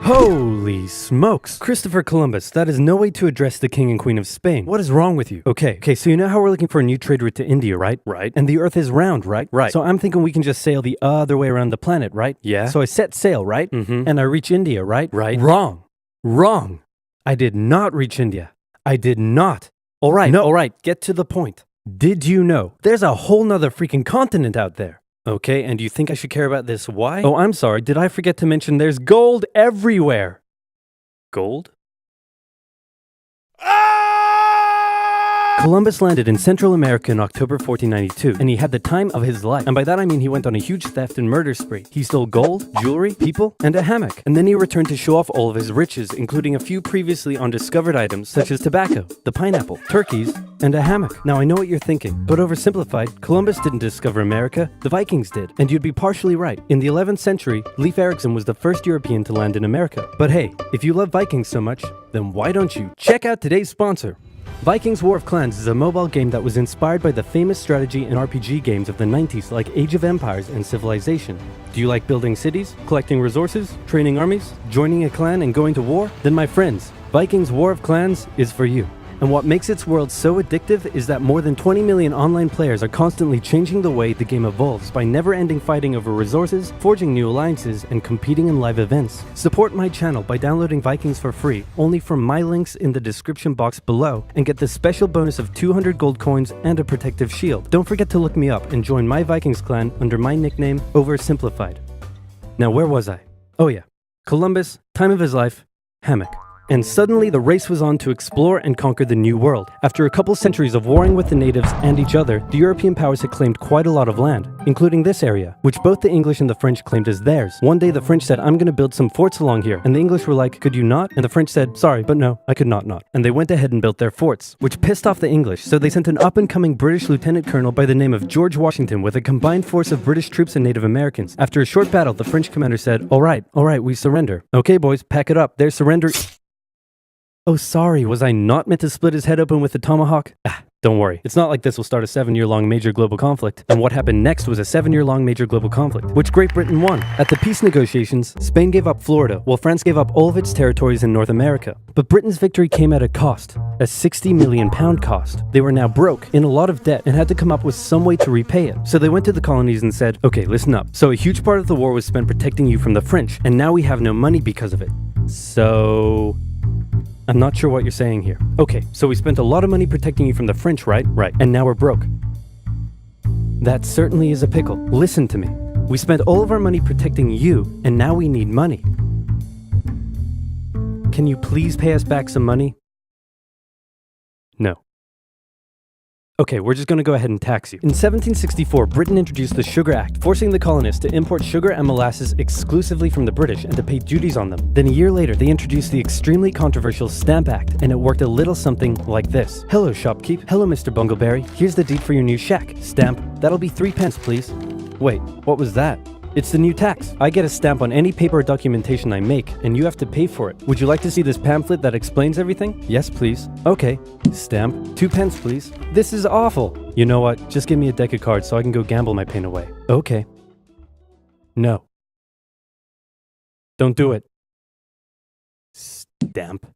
Holy smokes! Christopher Columbus, that is no way to address the King and Queen of Spain. What is wrong with you? Okay, so you know how we're looking for a new trade route to India, right? Right. And the Earth is round, right? Right. So I'm thinking we can just sail the other way around the planet, right? Yeah. So I set sail, right? And I reach India, right? Right. Wrong. I did not reach India. I did not. Alright, get to the point. Did you know there's a whole nother freaking continent out there? Okay, and do you think I should care about this? Why? Oh, I'm sorry. Did I forget to mention there's gold everywhere? Gold? Columbus landed in Central America in October 1492, and he had the time of his life. And by that I mean he went on a huge theft and murder spree. He stole gold, jewelry, people, and a hammock. And then he returned to show off all of his riches, including a few previously undiscovered items such as tobacco, the pineapple, turkeys, and a hammock. Now I know what you're thinking, but oversimplified, Columbus didn't discover America, the Vikings did. And you'd be partially right. In the 11th century, Leif Erikson was the first European to land in America. But hey, if you love Vikings so much, then why don't you check out today's sponsor? Vikings War of Clans is a mobile game that was inspired by the famous strategy and RPG games of the 90s like Age of Empires and Civilization. Do you like building cities, collecting resources, training armies, joining a clan, and going to war? Then my friends, Vikings War of Clans is for you. And what makes its world so addictive is that more than 20 million online players are constantly changing the way the game evolves by never-ending fighting over resources, forging new alliances, and competing in live events. Support my channel by downloading Vikings for free, only from my links in the description box below, and get the special bonus of 200 gold coins and a protective shield. Don't forget to look me up and join my Vikings clan under my nickname, Simplified. Now where was I? Oh yeah, Columbus, time of his life, hammock. And suddenly the race was on to explore and conquer the New World. After a couple centuries of warring with the natives and each other, the European powers had claimed quite a lot of land, including this area, which both the English and the French claimed as theirs. One day the French said, I'm gonna build some forts along here. And the English were like, could you not? And the French said, sorry, but no, I could not. And they went ahead and built their forts, which pissed off the English, so they sent an up-and-coming British lieutenant colonel by the name of George Washington with a combined force of British troops and Native Americans. After a short battle, the French commander said, all right, we surrender. Okay, boys, pack it up. They're surrender. Oh, sorry, was I not meant to split his head open with the tomahawk? Don't worry. It's not like this will start a 7-year-long major global conflict. And what happened next was a 7-year-long major global conflict, which Great Britain won. At the peace negotiations, Spain gave up Florida, while France gave up all of its territories in North America. But Britain's victory came at a cost, a £60 million cost. They were now broke, in a lot of debt, and had to come up with some way to repay it. So they went to the colonies and said, okay, listen up. So a huge part of the war was spent protecting you from the French, and now we have no money because of it. So I'm not sure what you're saying here. Okay, so we spent a lot of money protecting you from the French, right? Right. And now we're broke. That certainly is a pickle. Listen to me. We spent all of our money protecting you, and now we need money. Can you please pay us back some money? No. Okay, we're just gonna go ahead and tax you. In 1764, Britain introduced the Sugar Act, forcing the colonists to import sugar and molasses exclusively from the British and to pay duties on them. Then a year later, they introduced the extremely controversial Stamp Act, and it worked a little something like this. Hello, shopkeep. Hello, Mr. Bungleberry. Here's the deed for your new shack. Stamp. That'll be 3 pence, please. Wait, what was that? It's the new tax. I get a stamp on any paper or documentation I make, and you have to pay for it. Would you like to see this pamphlet that explains everything? Yes, please. Okay. Stamp. 2 pence, please. This is awful. You know what? Just give me a deck of cards so I can go gamble my pain away. Okay. No. Don't do it. Stamp.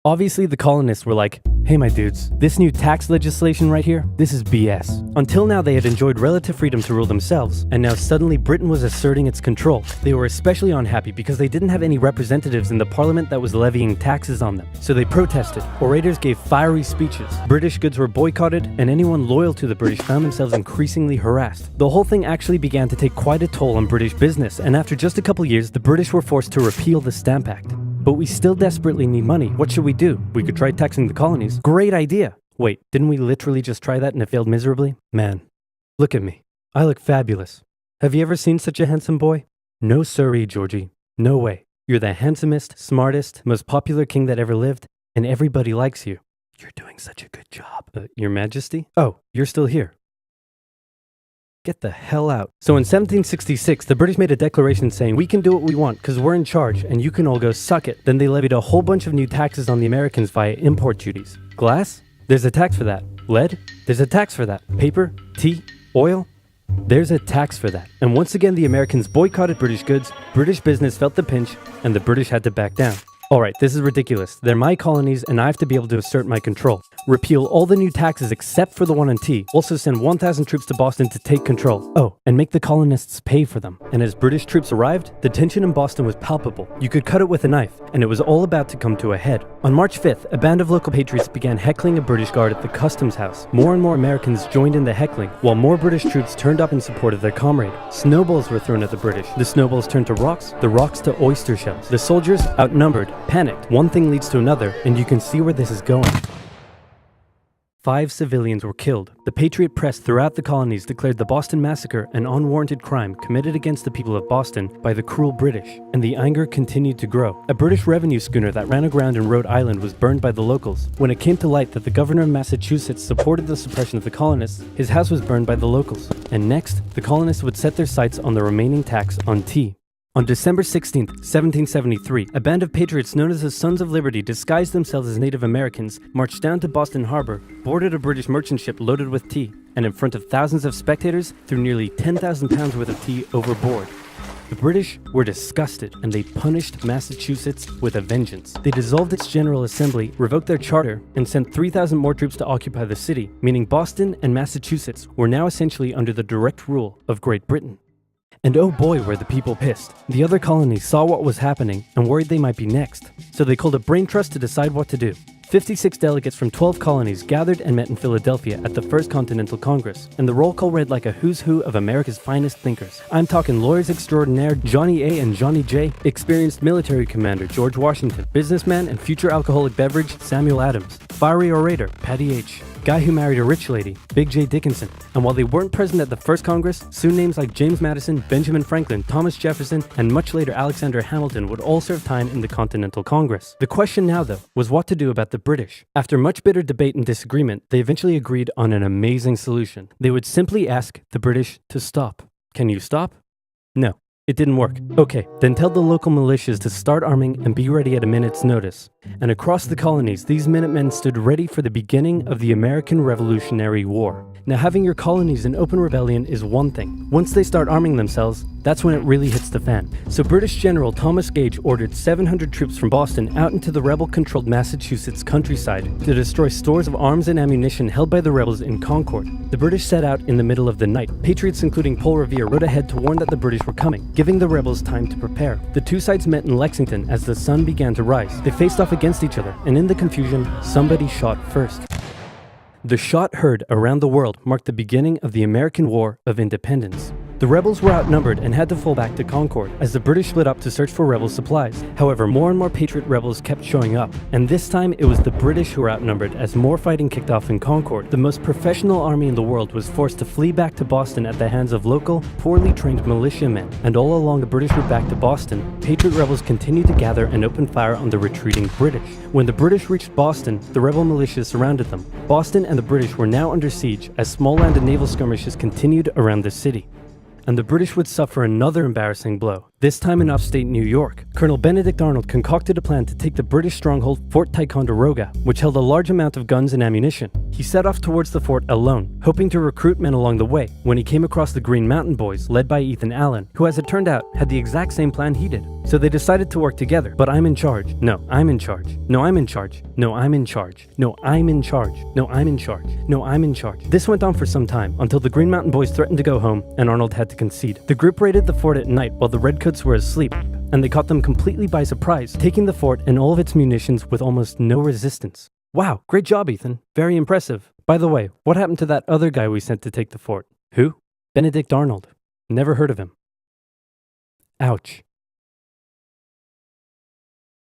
Obviously, the colonists were like, hey my dudes, this new tax legislation right here, this is BS. Until now they had enjoyed relative freedom to rule themselves, and now suddenly Britain was asserting its control. They were especially unhappy because they didn't have any representatives in the parliament that was levying taxes on them. So they protested, orators gave fiery speeches, British goods were boycotted, and anyone loyal to the British found themselves increasingly harassed. The whole thing actually began to take quite a toll on British business, and after just a couple years, the British were forced to repeal the Stamp Act. But we still desperately need money. What should we do? We could try taxing the colonies. Great idea. Wait, didn't we literally just try that and it failed miserably? Man, look at me. I look fabulous. Have you ever seen such a handsome boy? No siree, Georgie. No way. You're the handsomest, smartest, most popular king that ever lived, and everybody likes you. You're doing such a good job. Your Majesty? Oh, you're still here. Get the hell out. So in 1766, the British made a declaration saying, we can do what we want because we're in charge and you can all go suck it. Then they levied a whole bunch of new taxes on the Americans via import duties. Glass? There's a tax for that. Lead? There's a tax for that. Paper? Tea? Oil? There's a tax for that. And once again, the Americans boycotted British goods, British business felt the pinch, and the British had to back down. Alright, this is ridiculous. They're my colonies and I have to be able to assert my control. Repeal all the new taxes except for the one on tea. Also send 1,000 troops to Boston to take control. Oh, and make the colonists pay for them. And as British troops arrived, the tension in Boston was palpable. You could cut it with a knife, and it was all about to come to a head. On March 5th, a band of local patriots began heckling a British guard at the customs house. More and more Americans joined in the heckling, while more British troops turned up in support of their comrade. Snowballs were thrown at the British. The snowballs turned to rocks, the rocks to oyster shells. The soldiers, outnumbered, panicked. One thing leads to another, and you can see where this is going. 5 civilians were killed. The Patriot press throughout the colonies declared the Boston Massacre an unwarranted crime committed against the people of Boston by the cruel British, and the anger continued to grow. A British revenue schooner that ran aground in Rhode Island was burned by the locals. When it came to light that the governor of Massachusetts supported the suppression of the colonists, his house was burned by the locals. And next, the colonists would set their sights on the remaining tax on tea. On December 16, 1773, a band of patriots known as the Sons of Liberty disguised themselves as Native Americans, marched down to Boston Harbor, boarded a British merchant ship loaded with tea, and in front of thousands of spectators, threw nearly 10,000 pounds worth of tea overboard. The British were disgusted, and they punished Massachusetts with a vengeance. They dissolved its General Assembly, revoked their charter, and sent 3,000 more troops to occupy the city, meaning Boston and Massachusetts were now essentially under the direct rule of Great Britain. And oh boy, were the people pissed. The other colonies saw what was happening and worried they might be next. So they called a brain trust to decide what to do. 56 delegates from 12 colonies gathered and met in Philadelphia at the First Continental Congress, and the roll call read like a who's who of America's finest thinkers. I'm talking lawyers extraordinaire Johnny A and Johnny J, experienced military commander George Washington, businessman and future alcoholic beverage Samuel Adams, fiery orator Patty H, guy who married a rich lady, Big J. Dickinson. And while they weren't present at the first Congress, soon names like James Madison, Benjamin Franklin, Thomas Jefferson, and much later Alexander Hamilton would all serve time in the Continental Congress. The question now, though, was what to do about the British. After much bitter debate and disagreement, they eventually agreed on an amazing solution. They would simply ask the British to stop. Can you stop? No. It didn't work. Okay, then tell the local militias to start arming and be ready at a minute's notice. And across the colonies, these Minutemen stood ready for the beginning of the American Revolutionary War. Now, having your colonies in open rebellion is one thing. Once they start arming themselves, that's when it really hits the fan. So British General Thomas Gage ordered 700 troops from Boston out into the rebel-controlled Massachusetts countryside to destroy stores of arms and ammunition held by the rebels in Concord. The British set out in the middle of the night. Patriots including Paul Revere rode ahead to warn that the British were coming, giving the rebels time to prepare. The two sides met in Lexington as the sun began to rise. They faced off against each other, and in the confusion, somebody shot first. The shot heard around the world marked the beginning of the American War of Independence. The rebels were outnumbered and had to fall back to Concord as the British split up to search for rebel supplies. However, more and more Patriot rebels kept showing up, and this time it was the British who were outnumbered as more fighting kicked off in Concord. The most professional army in the world was forced to flee back to Boston at the hands of local, poorly trained militiamen. And all along the British route back to Boston, Patriot rebels continued to gather and open fire on the retreating British. When the British reached Boston, the rebel militias surrounded them. Boston and the British were now under siege as small land and naval skirmishes continued around the city. And the British would suffer another embarrassing blow, this time in upstate New York. Colonel Benedict Arnold concocted a plan to take the British stronghold Fort Ticonderoga, which held a large amount of guns and ammunition. He set off towards the fort alone, hoping to recruit men along the way, when he came across the Green Mountain Boys, led by Ethan Allen, who as it turned out, had the exact same plan he did. So they decided to work together. But I'm in charge. No, I'm in charge. No, I'm in charge. No, I'm in charge. No, I'm in charge. No, I'm in charge. No, I'm in charge. This went on for some time, until the Green Mountain Boys threatened to go home, and Arnold had to concede. The group raided the fort at night while the Redcoats were asleep, and they caught them completely by surprise, taking the fort and all of its munitions with almost no resistance. Wow, great job, Ethan. Very impressive. By the way, what happened to that other guy we sent to take the fort? Who? Benedict Arnold. Never heard of him. Ouch.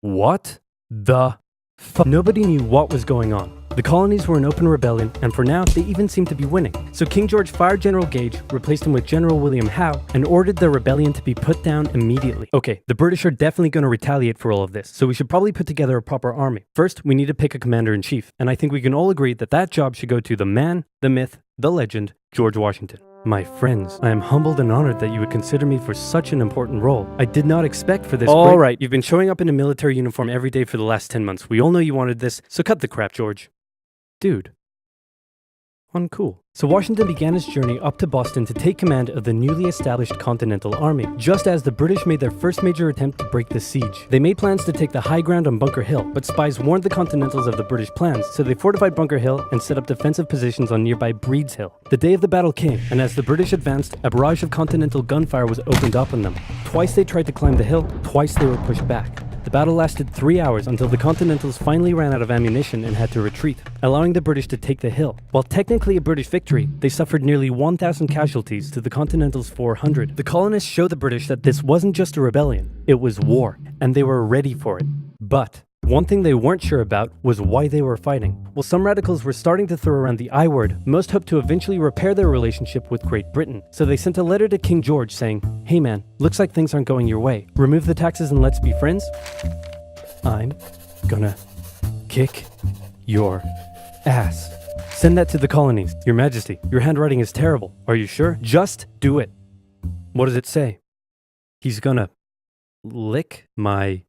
What the fuck? Nobody knew what was going on. The colonies were in open rebellion, and for now, they even seemed to be winning. So King George fired General Gage, replaced him with General William Howe, and ordered the rebellion to be put down immediately. Okay, the British are definitely going to retaliate for all of this, so we should probably put together a proper army. First, we need to pick a commander-in-chief, and I think we can all agree that that job should go to the man, the myth, the legend, George Washington. My friends, I am humbled and honored that you would consider me for such an important role. I did not expect for this. All right, you've been showing up in a military uniform every day for the last 10 months. We all know you wanted this, so cut the crap, George. Dude. Uncool. So Washington began his journey up to Boston to take command of the newly established Continental Army, just as the British made their first major attempt to break the siege. They made plans to take the high ground on Bunker Hill, but spies warned the Continentals of the British plans, so they fortified Bunker Hill and set up defensive positions on nearby Breed's Hill. The day of the battle came, and as the British advanced, a barrage of Continental gunfire was opened up on them. Twice they tried to climb the hill, twice they were pushed back. The battle lasted 3 hours until the Continentals finally ran out of ammunition and had to retreat, allowing the British to take the hill. While technically a British victory, they suffered nearly 1,000 casualties to the Continentals' 400. The colonists showed the British that this wasn't just a rebellion, it was war, and they were ready for it. But one thing they weren't sure about was why they were fighting. While some radicals were starting to throw around the I word, most hoped to eventually repair their relationship with Great Britain. So they sent a letter to King George saying, "Hey man, looks like things aren't going your way. Remove the taxes and let's be friends? I'm gonna kick your ass." Send that to the colonies. Your Majesty, your handwriting is terrible. Are you sure? Just do it. What does it say? He's gonna lick my...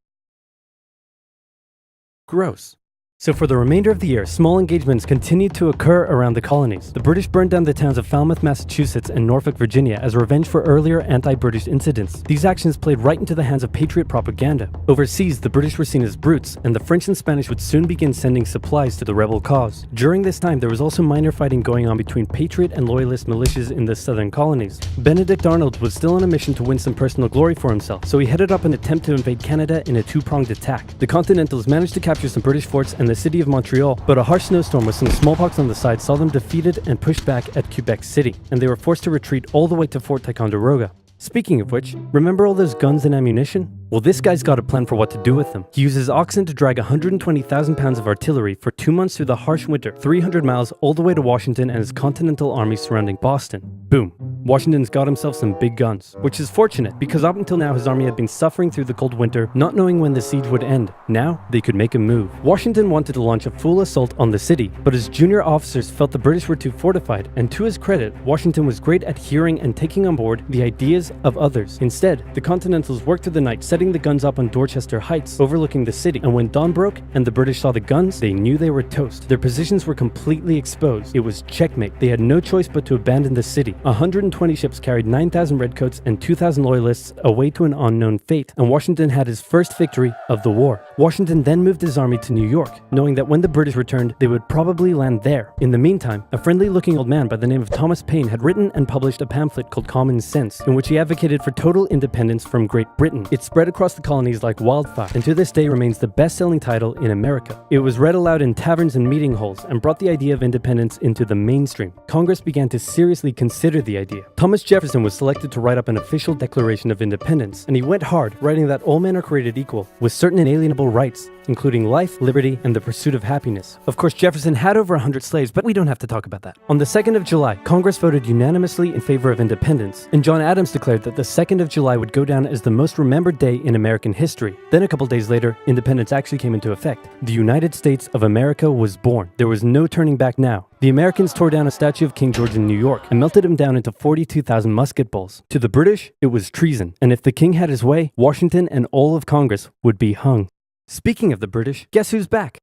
Gross. So for the remainder of the year, small engagements continued to occur around the colonies. The British burned down the towns of Falmouth, Massachusetts and Norfolk, Virginia as revenge for earlier anti-British incidents. These actions played right into the hands of patriot propaganda. Overseas, the British were seen as brutes, and the French and Spanish would soon begin sending supplies to the rebel cause. During this time, there was also minor fighting going on between patriot and loyalist militias in the southern colonies. Benedict Arnold was still on a mission to win some personal glory for himself, so he headed up an attempt to invade Canada in a two-pronged attack. The Continentals managed to capture some British forts and the city of Montreal, but a harsh snowstorm with some smallpox on the side saw them defeated and pushed back at Quebec City, and they were forced to retreat all the way to Fort Ticonderoga. Speaking of which, remember all those guns and ammunition? Well, this guy's got a plan for what to do with them. He uses oxen to drag 120,000 pounds of artillery for 2 months through the harsh winter, 300 miles all the way to Washington and his Continental Army surrounding Boston. Boom. Washington's got himself some big guns, which is fortunate because up until now his army had been suffering through the cold winter, not knowing when the siege would end. Now, they could make a move. Washington wanted to launch a full assault on the city, but his junior officers felt the British were too fortified, and to his credit, Washington was great at hearing and taking on board the ideas of others. Instead, the Continentals worked through the night setting the guns up on Dorchester Heights, overlooking the city, and when dawn broke and the British saw the guns, they knew they were toast. Their positions were completely exposed. It was checkmate. They had no choice but to abandon the city. 120 ships carried 9,000 redcoats and 2,000 loyalists away to an unknown fate, and Washington had his first victory of the war. Washington then moved his army to New York, knowing that when the British returned, they would probably land there. In the meantime, a friendly-looking old man by the name of Thomas Paine had written and published a pamphlet called Common Sense, in which he advocated for total independence from Great Britain. It spread across the colonies like wildfire, and to this day remains the best-selling title in America. It was read aloud in taverns and meeting halls, and brought the idea of independence into the mainstream. Congress began to seriously consider the idea. Thomas Jefferson was selected to write up an official Declaration of Independence, and he went hard, writing that all men are created equal, with certain inalienable rights, including life, liberty, and the pursuit of happiness. Of course, Jefferson had over 100 slaves, but we don't have to talk about that. On the 2nd of July, Congress voted unanimously in favor of independence, and John Adams declared that the 2nd of July would go down as the most remembered day in American history. Then a couple days later, independence actually came into effect. The United States of America was born. There was no turning back now. The Americans tore down a statue of King George in New York and melted him down into 42,000 musket balls. To the British, it was treason, and if the king had his way, Washington and all of Congress would be hung. Speaking of the British, guess who's back?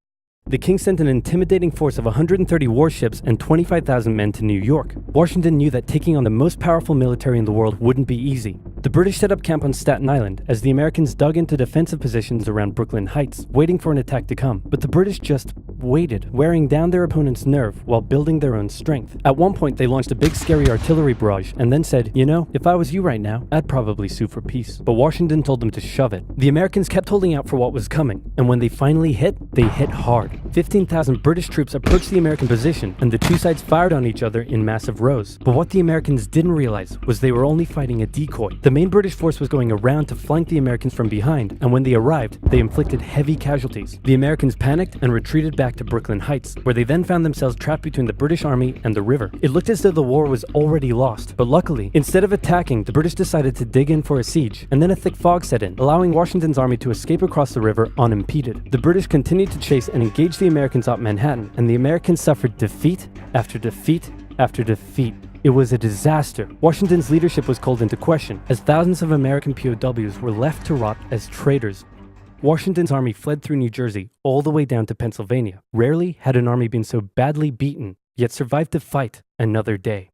The king sent an intimidating force of 130 warships and 25,000 men to New York. Washington knew that taking on the most powerful military in the world wouldn't be easy. The British set up camp on Staten Island as the Americans dug into defensive positions around Brooklyn Heights, waiting for an attack to come. But the British just waited, wearing down their opponent's nerve while building their own strength. At one point, they launched a big scary artillery barrage and then said, "You know, if I was you right now, I'd probably sue for peace." But Washington told them to shove it. The Americans kept holding out for what was coming, and when they finally hit, they hit hard. 15,000 British troops approached the American position, and the two sides fired on each other in massive rows. But what the Americans didn't realize was they were only fighting a decoy. The main British force was going around to flank the Americans from behind, and when they arrived, they inflicted heavy casualties. The Americans panicked and retreated back to Brooklyn Heights, where they then found themselves trapped between the British army and the river. It looked as though the war was already lost, but luckily, instead of attacking, the British decided to dig in for a siege, and then a thick fog set in, allowing Washington's army to escape across the river unimpeded. The British continued to chase and engage the Americans up Manhattan, and the Americans suffered defeat after defeat after defeat. It was a disaster. Washington's leadership was called into question, as thousands of American POWs were left to rot as traitors. Washington's army fled through New Jersey all the way down to Pennsylvania. Rarely had an army been so badly beaten yet survived to fight another day.